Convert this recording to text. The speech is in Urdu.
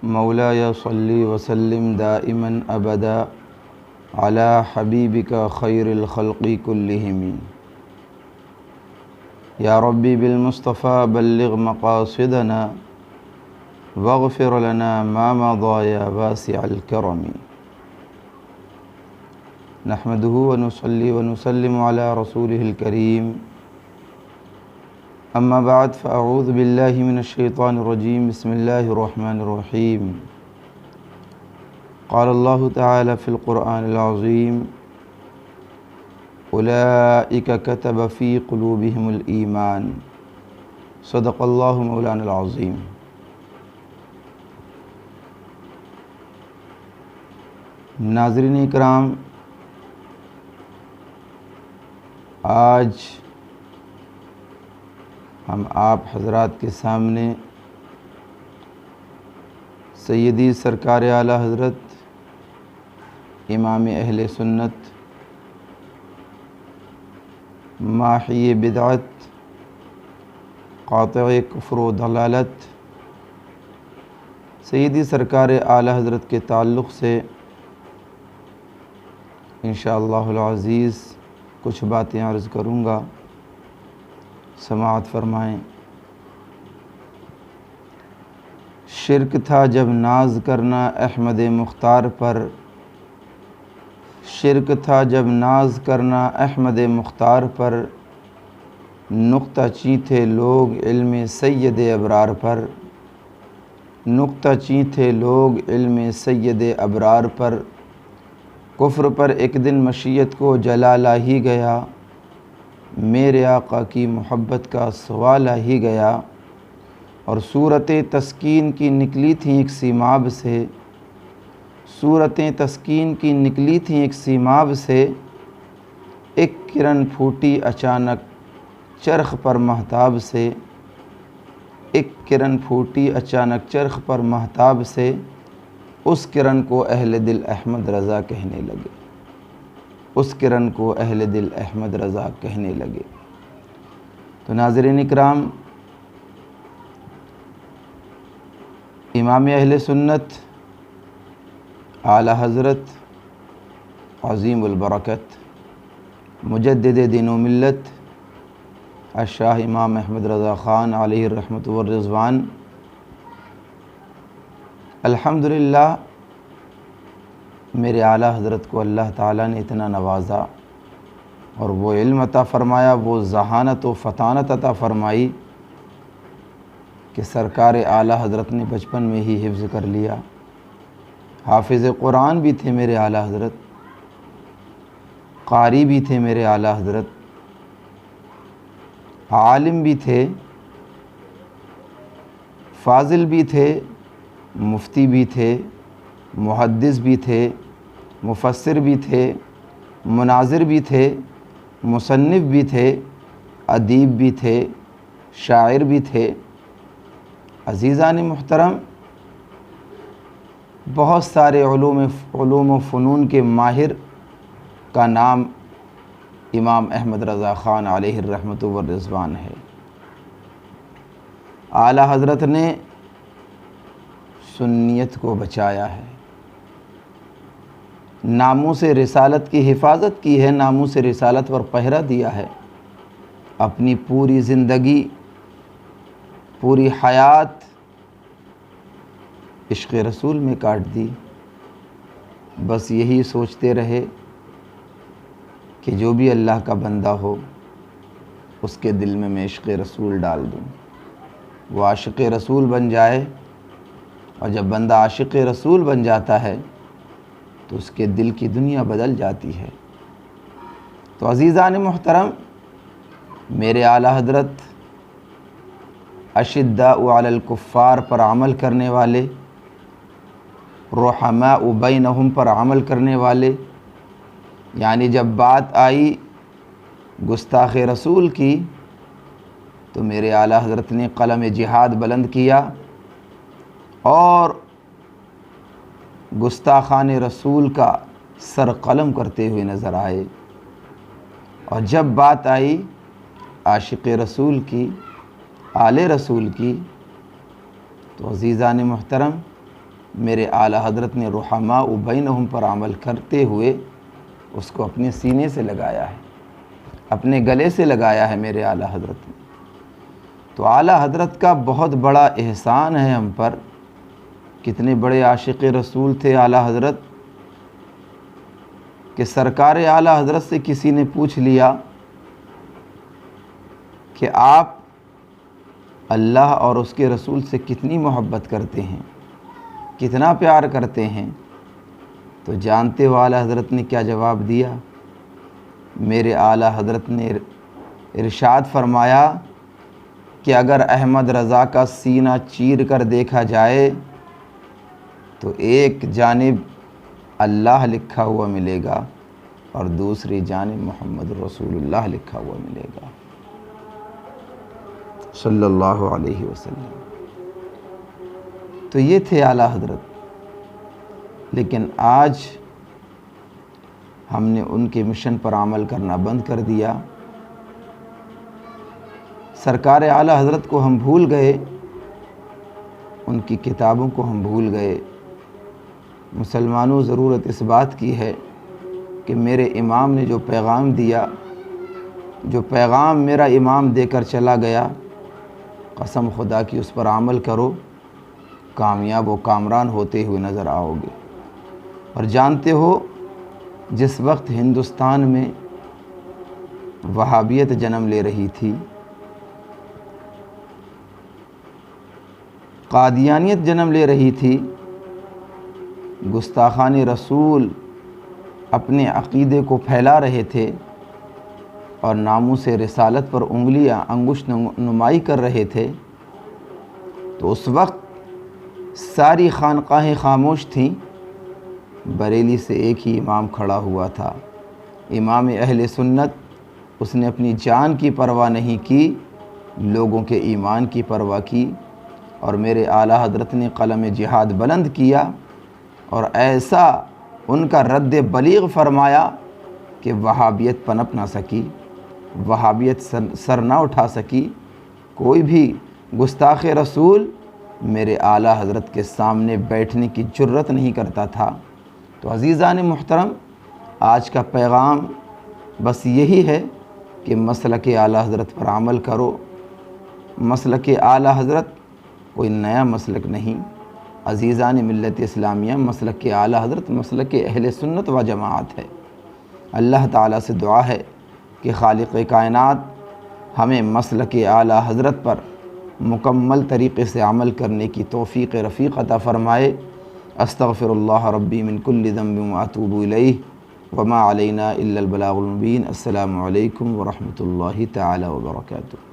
مولاي صل وسلم دائما ابدا على حبيبك خير الخلق كلهم يا ربي بالمصطفى بلغ مقاصدنا واغفر لنا ما مضى يا واسع الكرم نحمده ونصلي ونسلم على رسوله الكريم اما بعد فاعوذ بالله من الشيطان الرجيم بسم الله الرحمن الرحيم قال الله تعالى في القرآن العظيم اولئك كتب في قلوبهم الإيمان صدق الله مولانا العظيم۔ ناظرین اکرام، آج ہم آپ حضرات کے سامنے سیدی سرکار اعلیٰ حضرت امام اہل سنت ماحی بدعت قاطع کفر و ضلالت سیدی سرکار اعلیٰ حضرت کے تعلق سے انشاءاللہ العزیز کچھ باتیں عرض کروں گا، سماعت فرمائیں۔ شرک تھا جب ناز کرنا احمد مختار پر، شرک تھا جب ناز کرنا احمد مختار پر، نقطہ چیں تھے لوگ علم سید ابرار پر، نقطہ چیں تھے لوگ علم سید ابرار پر، کفر پر ایک دن مشیت کو جلا لا ہی گیا، میرے آقا کی محبت کا سوال آ ہی گیا، اور صورتیں تسکین کی نکلی تھیں ایک سیماب سے، صورتیں تسکین کی نکلی تھیں ایک سیماب سے، ایک کرن پھوٹی اچانک چرخ پر مہتاب سے، ایک کرن پھوٹی اچانک چرخ پر مہتاب سے، اس کرن کو اہل دل احمد رضا کہنے لگے، اس کرن کو اہل دل احمد رضا کہنے لگے۔ تو ناظرین اکرام، امام اہل سنت اعلیٰ حضرت عظیم البرکت مجدد دین و ملت الشاہ امام احمد رضا خان علیہ الرحمۃ والرضوان الحمدللہ میرے اعلیٰ حضرت کو اللہ تعالیٰ نے اتنا نوازا اور وہ علم عطا فرمایا، وہ ذہانت و فطانت عطا فرمائی کہ سرکار اعلیٰ حضرت نے بچپن میں ہی حفظ کر لیا۔ حافظ قرآن بھی تھے میرے اعلیٰ حضرت، قاری بھی تھے میرے اعلیٰ حضرت، عالم بھی تھے، فاضل بھی تھے، مفتی بھی تھے، محدث بھی تھے، مفسر بھی تھے، مناظر بھی تھے، مصنف بھی تھے، ادیب بھی تھے، شاعر بھی تھے۔ عزیزان محترم، بہت سارے علوم و فنون کے ماہر کا نام امام احمد رضا خان علیہ الرحمۃ والرضوان ہے۔ اعلیٰ حضرت نے سنیت کو بچایا ہے، ناموس رسالت کی حفاظت کی ہے، ناموس رسالت پر پہرہ دیا ہے، اپنی پوری زندگی، پوری حیات عشق رسول میں کاٹ دی۔ بس یہی سوچتے رہے کہ جو بھی اللہ کا بندہ ہو اس کے دل میں عشق رسول ڈال دوں، وہ عاشق رسول بن جائے، اور جب بندہ عاشق رسول بن جاتا ہے تو اس کے دل کی دنیا بدل جاتی ہے۔ تو عزیزان محترم، میرے اعلیٰ حضرت اشداء علی الکفار پر عمل کرنے والے، رحماء بینہم پر عمل کرنے والے، یعنی جب بات آئی گستاخ رسول کی تو میرے اعلیٰ حضرت نے قلم جہاد بلند کیا اور گستاخان رسول کا سر قلم کرتے ہوئے نظر آئے، اور جب بات آئی عاشق رسول کی، آل رسول کی، تو عزیزان محترم میرے اعلیٰ حضرت نے رحماء بینہم پر عمل کرتے ہوئے اس کو اپنے سینے سے لگایا ہے، اپنے گلے سے لگایا ہے میرے اعلیٰ حضرت نے۔ تو اعلیٰ حضرت کا بہت بڑا احسان ہے ہم پر۔ کتنے بڑے عاشق رسول تھے اعلیٰ حضرت کہ سرکار اعلیٰ حضرت سے کسی نے پوچھ لیا کہ آپ اللہ اور اس کے رسول سے کتنی محبت کرتے ہیں، کتنا پیار کرتے ہیں؟ تو جانتے ہو اعلیٰ حضرت نے کیا جواب دیا؟ میرے اعلیٰ حضرت نے ارشاد فرمایا کہ اگر احمد رضا کا سینہ چیر کر دیکھا جائے تو ایک جانب اللہ لکھا ہوا ملے گا اور دوسری جانب محمد رسول اللہ لکھا ہوا ملے گا صلی اللہ علیہ وسلم۔ تو یہ تھے اعلیٰ حضرت، لیکن آج ہم نے ان کے مشن پر عمل کرنا بند کر دیا۔ سرکار اعلیٰ حضرت کو ہم بھول گئے، ان کی کتابوں کو ہم بھول گئے۔ مسلمانوں، ضرورت اس بات کی ہے کہ میرے امام نے جو پیغام دیا، جو پیغام میرا امام دے کر چلا گیا، قسم خدا کی اس پر عمل کرو، کامیاب و کامران ہوتے ہوئے نظر آؤ گے۔ اور جانتے ہو جس وقت ہندوستان میں وہابیت جنم لے رہی تھی، قادیانیت جنم لے رہی تھی، گستاخان رسول اپنے عقیدے کو پھیلا رہے تھے اور ناموس رسالت پر انگشت نمائی کر رہے تھے، تو اس وقت ساری خانقاہیں خاموش تھیں۔ بریلی سے ایک ہی امام کھڑا ہوا تھا، امام اہل سنت۔ اس نے اپنی جان کی پرواہ نہیں کی، لوگوں کے ایمان کی پرواہ کی، اور میرے اعلیٰ حضرت نے قلم جہاد بلند کیا اور ایسا ان کا رد بلیغ فرمایا کہ وہابیت پنپ نہ سکی، وہابیت سر نہ اٹھا سکی۔ کوئی بھی گستاخ رسول میرے اعلیٰ حضرت کے سامنے بیٹھنے کی جرت نہیں کرتا تھا۔ تو عزیزان محترم، آج کا پیغام بس یہی ہے کہ مسلک اعلیٰ حضرت پر عمل کرو۔ مسلک اعلیٰ حضرت کوئی نیا مسلک نہیں، عزیزان ملت اسلامیہ، مسلک اعلیٰ حضرت مسلک اہل سنت و جماعت ہے۔ اللہ تعالیٰ سے دعا ہے کہ خالق کائنات ہمیں مسلک اعلیٰ حضرت پر مکمل طریقے سے عمل کرنے کی توفیق رفیق عطا فرمائے۔ استغفر اللہ ربی من کل ذنب واتوب الیہ وما علینا الا البلاغ المبین۔ السلام علیکم ورحمۃ اللہ تعالی وبرکاتہ۔